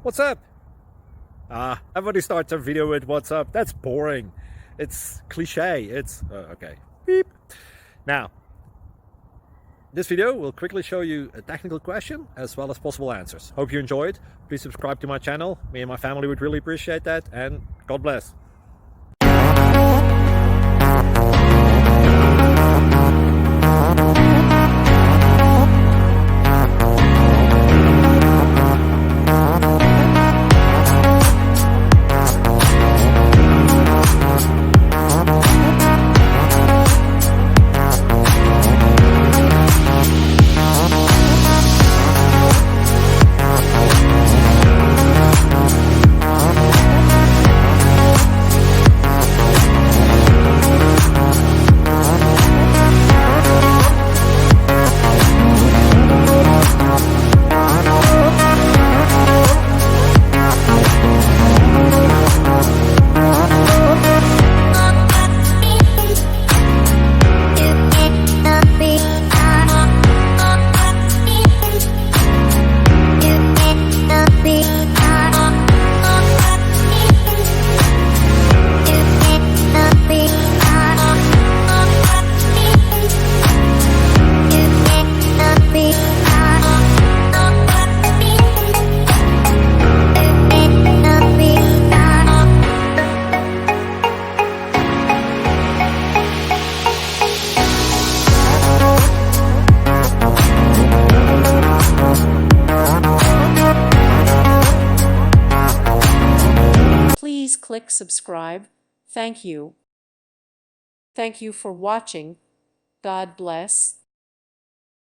What's up? Everybody starts a video with what's up. That's boring. It's cliche. It's okay. Beep. Now, this video will quickly show you a technical question as well as possible answers. Hope you enjoyed. Please subscribe to my channel. Me and my family would really appreciate that. And God bless. Please click subscribe. Thank you. Thank you for watching. God bless.